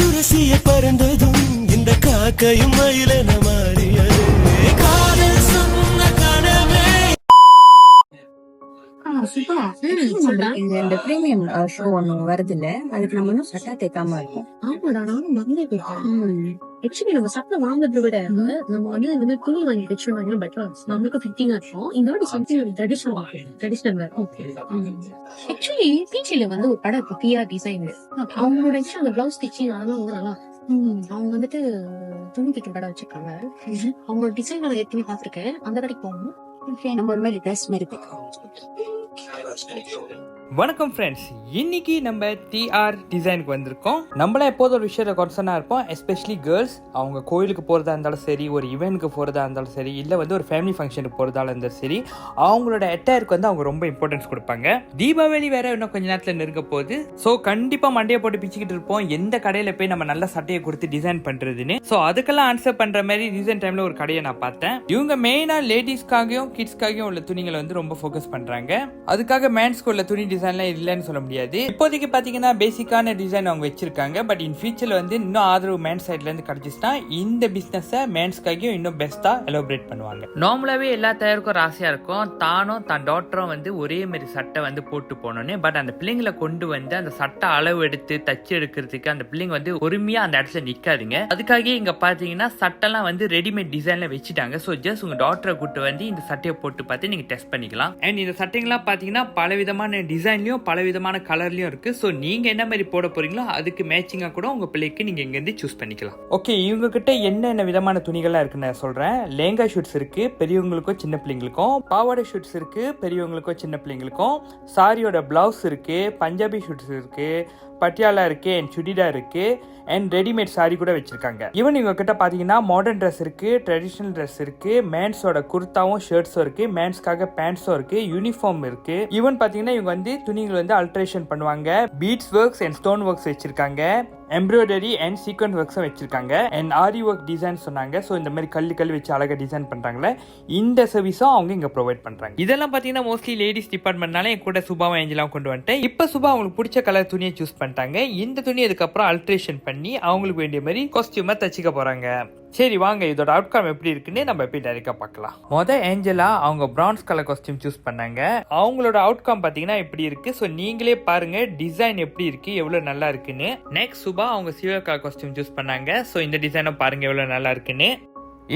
உரசிய பறந்ததும் இந்த காக்கையும் மயிலென மாறியது காதல் சொன்ன கனவே. இந்த பிரீமியம் ஷோ ஒண்ணு வருது இல்ல, அதுக்கு நம்ம இன்னும் சட்டா தேக்காம இருக்கோம். ஆமாடா, நானும் மறந்தே போயிட்டேன். ஆக்சுவலி நம்ம சட்டை வாங்குறத விட நம்ம வந்து இந்த மாதிரி துணி வாங்கி தைச்சு வாங்கினா பெட்டரா நம்மளுக்கு ஃபிட்டிங்கா இருக்கும். இந்த வாட்டி சம்திங் ட்ரெடிஷனல் வேற. ஆக்சுவலி பீச்சில வந்து ஒரு கடை இருக்கு, பிஆர் டிசைன். அவங்களோட அந்த பிளவுஸ் ஸ்டிச்சிங் அதெல்லாம் வந்து நல்லா அவங்க வந்துட்டு துணி தைக்கும் கடை வச்சிருக்காங்க. அவங்களோட டிசைன் நான் ஏற்கனவே பார்த்திருக்கேன். அந்த கடைக்கு போகணும். நம்ம ஒரு மாதிரி ட்ரெஸ் மாதிரி தைக்கணும். வணக்கம் ஃப்ரெண்ட்ஸ், இன்னைக்கு நம்ம டிஆர் டிசைனுக்கு வந்திருக்கோம். நம்மள எப்போதும் ஒரு விஷயத்தை கான்சர்னா இருப்போம், எஸ்பெஷலி கேர்ள்ஸ். அவங்க கோயிலுக்கு போகிறதா இருந்தாலும் சரி, ஒரு ஈவெண்ட்க்கு போகிறதா இருந்தாலும் சரி, இல்லை வந்து ஒரு ஃபேமிலி ஃபங்க்ஷனுக்கு போகிறதா இருந்தாலும் சரி, அவங்களோட அட்டையருக்கு வந்து அவங்க ரொம்ப இம்பார்ட்டன்ஸ் கொடுப்பாங்க. தீபாவளி வேற இன்னும் கொஞ்ச நேரத்தில் நெருங்க போகுது. ஸோ கண்டிப்பாக மண்டையை போட்டு பிச்சுக்கிட்டு இருப்போம், எந்த கடையில் போய் நம்ம நல்ல சட்டையை கொடுத்து டிசைன் பண்ணுறதுன்னு. ஸோ அதுக்கெல்லாம் ஆன்சர் பண்ணுற மாதிரி ரீசன்ட் டைமில் ஒரு கடையை நான் பார்த்தேன். இவங்க மெயினாக லேடிஸ்க்காகவும் கிட்ஸ்க்காகவும் உள்ள துணிகளை வந்து ரொம்ப ஃபோக்கஸ் பண்ணுறாங்க. அதுக்காக மேன்ஸ்க்கு உள்ள துணி டிசைன்லாம் இல்லைன்னு சொல்ல முடியாது. இப்போதைக்கு பாத்தீங்கன்னா பேசிக்கான டிசைன் அவங்க வச்சிருக்காங்க. பட் இன் ஃபியூச்சர்ல வந்து இன்னும் ஆதரவு மேன் சைட்ல இருந்து கிடைச்சிச்சுன்னா இந்த பிசினஸ் மேன்ஸ்க்காகவும் இன்னும் பெஸ்டா எலோபரேட் பண்ணுவாங்க. நார்மலாவே எல்லா தயாருக்கும் ஆசையா இருக்கும், தானும் தன் டாக்டரும் வந்து ஒரே மாதிரி சட்டை வந்து போட்டு போனோன்னு. பட் அந்த பிள்ளைங்களை கொண்டு வந்து அந்த சட்டை அளவு எடுத்து தச்சு எடுக்கிறதுக்கு அந்த பிள்ளைங்க வந்து பொறுமையா அந்த இடத்துல நிக்காதுங்க. அதுக்காக இங்க பாத்தீங்கன்னா சட்டைலாம் வந்து ரெடிமேட் டிசைன்ல வச்சுட்டாங்க. ஸோ ஜஸ்ட் உங்க டாக்டரை கூட்டு வந்து இந்த சட்டையை போட்டு பார்த்து நீங்க டெஸ்ட் பண்ணிக்கலாம். அண்ட் இந்த சட்டைங்கெல்லாம் பாத்தீங்கன்னா பல விதமான டிசைன்லயும் பல விதமான கலர்லயும் இருக்கு. ஸோ நீங்க என்ன மாதிரி போட போறீங்களோ அதுக்கு மேட்சிங்கா கூட உங்க பிள்ளைக்கு நீங்க இங்க இருந்து சூஸ் பண்ணிக்கலாம். ஓகே, இவங்க கிட்ட என்னென்ன விதமான துணிகள்லாம் இருக்குன்னு நான் சொல்றேன். லேங்கா ஷூட்ஸ் இருக்கு, பெரியவங்களுக்கும் சின்ன பிள்ளைங்களுக்கும். பாவாடை ஷூட்ஸ் இருக்கு, பெரியவங்களுக்கும் சின்ன பிள்ளைங்களுக்கும். சாரியோட பிளவுஸ் இருக்கு, பஞ்சாபி ஷூட்ஸ் இருக்கு, பட்டியாலா இருக்கு, அண்ட் சுடிடா இருக்கு, அண்ட் ரெடிமேட் சாரி கூட வச்சிருக்காங்க. ஈவன் இவங்க கிட்ட பாத்தீங்கன்னா மாடர்ன் ட்ரெஸ் இருக்கு, ட்ரெடிஷனல் ட்ரெஸ் இருக்கு, மேன்ஸோட குர்தாவும் ஷர்ட்ஸும் இருக்கு, மேன்ஸ்க்காக பேண்ட்ஸும் இருக்கு, யூனிஃபார்ம் இருக்கு. ஈவன் பாத்தீங்கன்னா இவங்க வந்து துணிகள் வந்து அல்ட்ரேஷன் பண்ணுவாங்க. Beads works and stone works வச்சிருக்காங்க, எம்ப்ராய்டரி அண்ட் சீக்வன்ஸ் ஒர்க்ஸும் வச்சிருக்காங்க, அண்ட் ஆரி ஒர்க் டிசைன் சொன்னாங்க. ஸோ இந்த மாதிரி கல் வச்சு அழகாக டிசைன் பண்றாங்களே, இந்த சர்வீஸும் அவங்க இங்க ப்ரொவைட் பண்றாங்க. இதெல்லாம் பாத்தீங்கன்னா மோஸ்ட்லி லேடிஸ் டிபார்ட்மெண்ட்னால என் கூட சுபாவும் ஏஞ்சலாம் கொண்டு வந்துட்டேன். இப்போ சுபா அவங்களுக்கு பிடிச்ச கலர் துணியை சூஸ் பண்ணிட்டாங்க. இந்த துணி அதுக்கப்புறம் அல்ட்ரேஷன் பண்ணி அவங்களுக்கு வேண்டிய மாதிரி காஸ்டியூமா தச்சுக்க போறாங்க. சரி வாங்க, இதோட அவுட்கம் எப்படி இருக்குன்னு நம்ம எப்படி டைரக்டா பார்க்கலாம். ஏஞ்சலா அவங்க பிரான்ஸ் கலர் காஸ்டியூம் சூஸ் பண்ணாங்க. அவங்களோட அவுட்கம் பாத்தீங்கன்னா இப்படி இருக்கு. ஸோ நீங்களே பாருங்க டிசைன் எப்படி இருக்கு, எவ்வளவு நல்லா இருக்குன்னு. நெக்ஸ்ட் சுபா அவங்க சில்வர் கலர் காஸ்டியூம் சூஸ் பண்ணாங்க. ஸோ இந்த டிசைனை பாருங்க எவ்வளவு நல்லா இருக்குன்னு.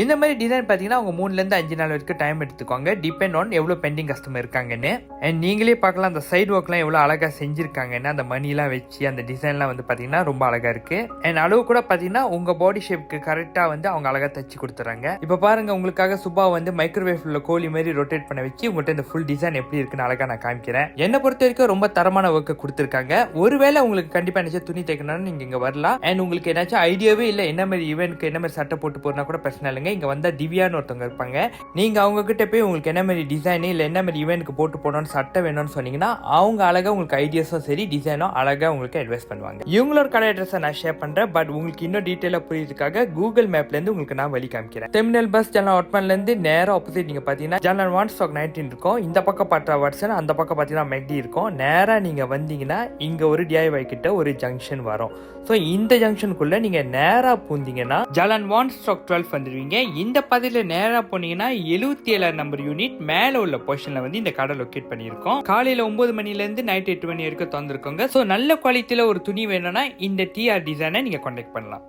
இந்த மாதிரி டிசைன் பார்த்தீங்கன்னா அவங்க 3 to 5 நாள் வரைக்கும் டைம் எடுத்துக்கோங்க, டிபெண்ட் ஆன் எவ்வளோ பெண்டிங் கஸ்டமர் இருக்காங்கன்னு. அண்ட் நீங்களே பார்க்கலாம் அந்த சைடு ஒர்க்லாம் எவ்வளோ அழகாக செஞ்சிருக்காங்கன்னு. அந்த மணிலாம் வச்சு அந்த டிசைன்லாம் வந்து பார்த்தீங்கன்னா ரொம்ப அழகாக இருக்கு. அண்ட் அளவு கூட பார்த்தீங்கன்னா உங்கள் பாடி ஷேப்க்கு கரெக்டாக வந்து அவங்க அழகாக தச்சு கொடுத்துறாங்க. இப்போ பாருங்க, உங்களுக்காக சுபா வந்து மைக்ரோவேவ்ல கோழி மாதிரி ரொட்டேட் பண்ண வச்சு உங்கள்கிட்ட இந்த ஃபுல் டிசைன் எப்படி இருக்குன்னு அழகாக நான் காமிக்கிறேன். என்னை பொறுத்த வரைக்கும் ரொம்ப தரமான ஒர்க்கை கொடுத்துருக்காங்க. ஒருவேளை உங்களுக்கு கண்டிப்பாக நினைச்சா துணி தைக்கணும்னு நீங்கள் இங்கே வரலாம். அண்ட் உங்களுக்கு ஏதாச்சும் ஐடியாவே இல்லை என்ன மாதிரி ஈவென்ட்க்கு என்ன மாதிரி சட்டை போட்டு போறனா கூட பிரச்சனை இல்லைங்க. இங்க வந்தா திவ்யான்னு ஒருத்தவங்க இருப்பாங்க. நீங்க அவங்க கிட்ட போய் உங்களுக்கு என்ன மாதிரி டிசைன் இல்ல என்ன மாதிரி ஈவென்ட்க்கு போட்டு போடணும்னு சட்டை வேணும்னு சொன்னீங்கன்னா அவங்க அழகா உங்களுக்கு ஐடியாஸும் சரி டிசைனும் அழகா உங்களுக்கு அட்வைஸ் பண்ணுவாங்க. இவங்களோட கடை அட்ரஸை நான் ஷேர் பண்றேன். பட் உங்களுக்கு இன்னும் டீட்டெயிலா புரியுறதுக்காக கூகுள் மேப்ல இருந்து உங்களுக்கு நான் வழி காமிக்கிறேன். டெர்மினல் பஸ் ஜனரல் ஒட்மன்ல இருந்து நேரா ஆப்போசிட் நீங்க பாத்தீங்கன்னா ஜனரல் 1/19 இருக்கும். இந்த பக்கம் பாட்ரா வாட்சன், அந்த பக்கம் பாத்தீங்கன்னா மெக்டி இருக்கும். நேரா நீங்க வந்தீங்கன்னா இங்க ஒரு DIY கிட்ட ஒரு ஜங்ஷன் வரும். ஸோ இந்த ஜங்ஷனுக்குள்ள நீங்க நேரா பூந்தீங்கன்னா ஜலான் 1/12 வந்துடுவீங்க. இந்த பதில நேரா போனீங்கன்னா 77 நம்பர் யூனிட் மேல உள்ள பொசிஷன்ல வந்து இந்த கடை லொக்கேட் பண்ணியிருக்கோம். காலையில 9 மணில இருந்து நைட் 8 மணி வரைக்கும் திறந்திருக்கோங்க. ஸோ நல்ல குவாலிட்டியில ஒரு துணி வேணும்னா இந்த டிஆர் டிசைனை நீங்க கான்டாக்ட் பண்ணலாம்.